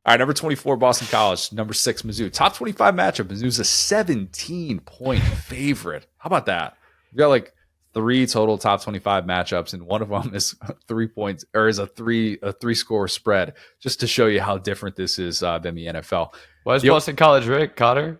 All right, number 24, Boston College. Number 6, Mizzou. Top 25 matchup. Mizzou's a 17-point favorite. How about that? We've got like 3 total top 25 matchups, and one of them is 3 points, or is a three score spread, just to show you how different this is than the NFL. Why is Boston College ranked, Cotter?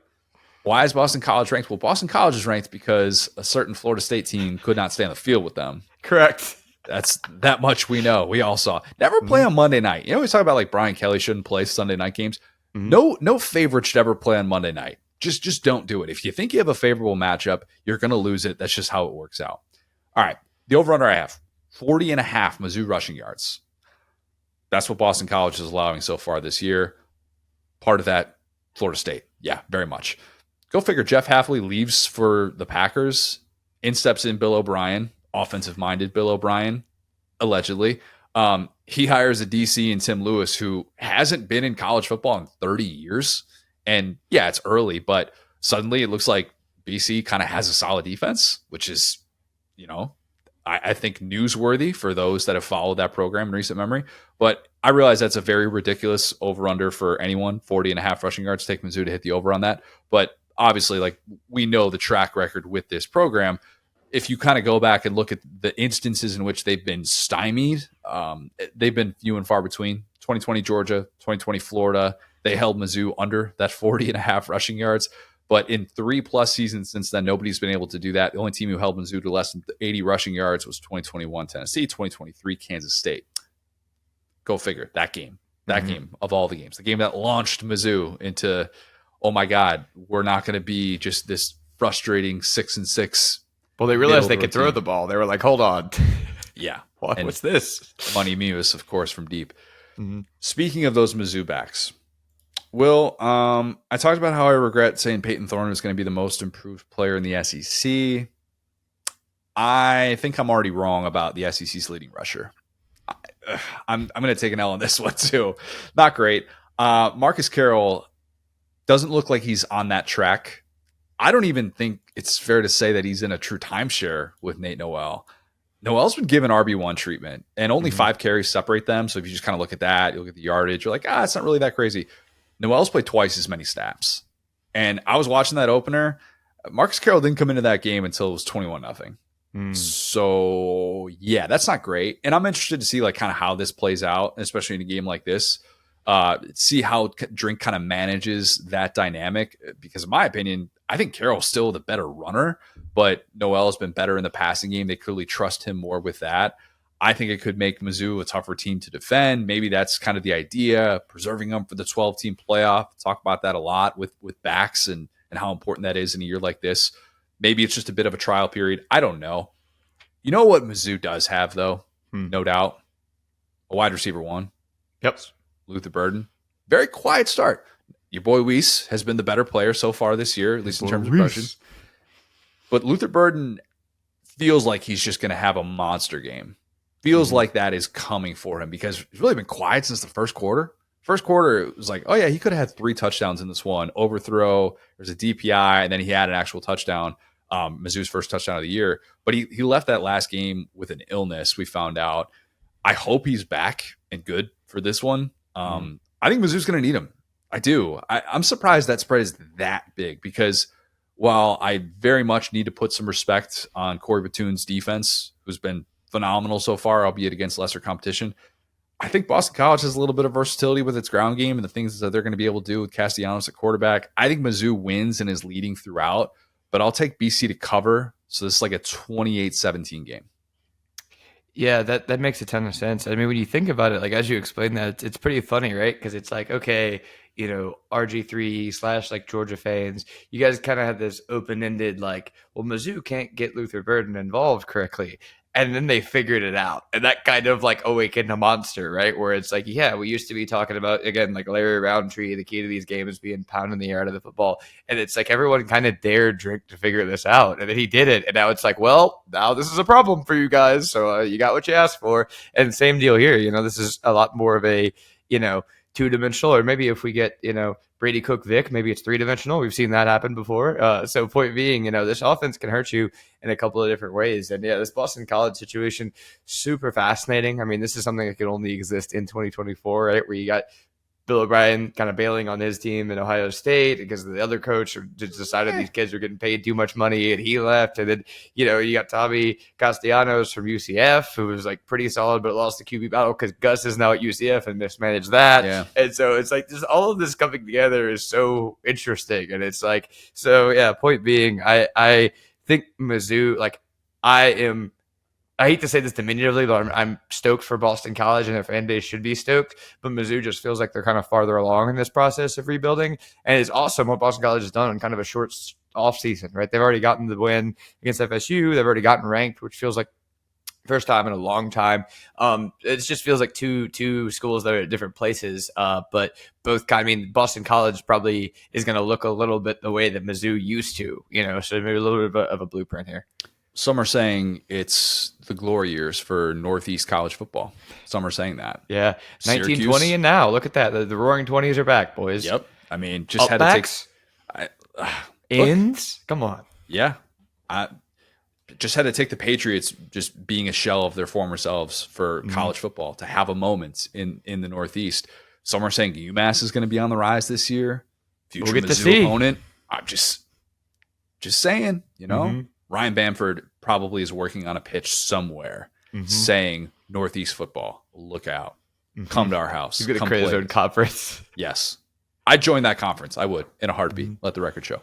Why is Boston College ranked? Well, Boston College is ranked because a certain Florida State team could not stay on the field with them. Correct. That's that much we know. We all saw. Never play on Monday night. You know, we talk about like Brian Kelly shouldn't play Sunday night games. No favorite should ever play on Monday night. Just don't do it. If you think you have a favorable matchup, you're going to lose it. That's just how it works out. All right. The over-under I have, 40.5 Mizzou rushing yards. That's what Boston College is allowing so far this year. Part of that, Florida State. Yeah, very much. Go figure. Jeff Hafley leaves for the Packers. In steps in Bill O'Brien, offensive-minded Bill O'Brien, allegedly. He hires a DC in Tim Lewis, who hasn't been in college football in 30 years. And yeah, it's early, but suddenly it looks like BC kind of has a solid defense, which is, you know, I think newsworthy for those that have followed that program in recent memory. But I realize that's a very ridiculous over-under for anyone, 40.5 rushing yards. Take Mizzou to hit the over on that. But obviously, like, we know the track record with this program. If you kind of go back and look at the instances in which they've been stymied, they've been few and far between. 2020 Georgia, 2020 Florida, they held Mizzou under that 40.5 rushing yards. But in 3+ seasons since then, nobody's been able to do that. The only team who held Mizzou to less than 80 rushing yards was 2021 Tennessee, 2023 Kansas State. Go figure. That game of all the games, the game that launched Mizzou into, oh my God, we're not going to be just this frustrating 6-6. Well, they realized they could throw the ball. They were like, hold on. Yeah. What's this? Money Mevis, of course, from deep. Speaking of those Mizzou backs, Will, I talked about how I regret saying Peyton Thorne is going to be the most improved player in the SEC. I think I'm already wrong about the SEC's leading rusher. I'm going to take an L on this one too. Not great. Marcus Carroll doesn't look like he's on that track. I don't even think it's fair to say that he's in a true timeshare with Nate Noel. Noel's been given RB1 treatment, and only 5 carries separate them. So if you just kind of look at that, you look at the yardage, you're like, it's not really that crazy. Noel's played twice as many snaps. And I was watching that opener. Marcus Carroll didn't come into that game until it was 21-0. So, yeah, that's not great. And I'm interested to see like kind of how this plays out, especially in a game like this. See how Drink kind of manages that dynamic. Because in my opinion, I think Carroll's still the better runner, but Noel has been better in the passing game. They clearly trust him more with that. I think it could make Mizzou a tougher team to defend. Maybe that's kind of the idea, preserving them for the 12-team playoff. Talk about that a lot with backs and how important that is in a year like this. Maybe it's just a bit of a trial period. I don't know. You know what Mizzou does have, though? No doubt. A wide receiver 1. Yep. Luther Burden. Very quiet start. Your boy Weiss has been the better player so far this year, at least in terms of production. But Luther Burden feels like he's just going to have a monster game. Feels like that is coming for him because he's really been quiet since the first quarter. First quarter, it was like, oh, yeah, he could have had 3 touchdowns in this one. Overthrow, there's a DPI, and then he had an actual touchdown, Mizzou's first touchdown of the year. But he left that last game with an illness, we found out. I hope he's back and good for this one. I think Mizzou's going to need him. I do. I'm surprised that spread is that big because while I very much need to put some respect on Corey Batoon's defense, who's been phenomenal so far, albeit against lesser competition, I think Boston College has a little bit of versatility with its ground game and the things that they're going to be able to do with Castellanos at quarterback. I think Mizzou wins and is leading throughout, but I'll take BC to cover. So this is like a 28-17 game. Yeah, that makes a ton of sense. I mean, when you think about it, like as you explained that, it's pretty funny, right? Because it's like, okay, you know, RG3 / like Georgia fans, you guys kind of have this open-ended like, well, Mizzou can't get Luther Burden involved correctly. And then they figured it out. And that kind of like awakened a monster, right? Where it's like, yeah, we used to be talking about, again, like Larry Roundtree, the key to these games being pounding the air out of the football. And it's like everyone kind of dared Drink to figure this out. And then he did it. And now it's like, well, now this is a problem for you guys. So you got what you asked for. And same deal here. You know, this is a lot more of a, you know, 2-dimensional, or maybe if we get, you know, Brady Cook Vic, maybe it's 3-dimensional. We've seen that happen before. So point being, you know, this offense can hurt you in a couple of different ways. And yeah, this Boston College situation, super fascinating. I mean, this is something that can only exist in 2024, right? Where you got Bill O'Brien kind of bailing on his team in Ohio State because the other coach just decided these kids were getting paid too much money and he left. And then, you got Tommy Castellanos from UCF, who was like pretty solid, but lost the QB battle because Gus is now at UCF and mismanaged that. Yeah. And so it's like just all of this coming together is so interesting. And it's like, so yeah, point being, I think Mizzou, like I hate to say this diminutively, but I'm stoked for Boston College and their fan base should be stoked. But Mizzou just feels like they're kind of farther along in this process of rebuilding. And it's awesome what Boston College has done in kind of a short off season, right? They've already gotten the win against FSU. They've already gotten ranked, which feels like first time in a long time. It just feels like two schools that are at different places, but both kind. I mean, Boston College probably is going to look a little bit the way that Mizzou used to, so maybe a little bit of a blueprint here. Some are saying it's the glory years for Northeast college football. Some are saying that. Yeah, Syracuse. 1920 and now. Look at that. The Roaring 20s are back, boys. Yep. I mean, just had to take ends. Come on. Yeah, I just had to take the Patriots just being a shell of their former selves for college football to have a moment in the Northeast. Some are saying UMass is going to be on the rise this year. Future We'll get to Mizzou see. opponent. I'm just saying, Ryan Bamford probably is working on a pitch somewhere saying Northeast football, look out. Come to our house. He's going to Come create his play. own conference. Yes. I'd join that conference. I would in a heartbeat. Let the record show.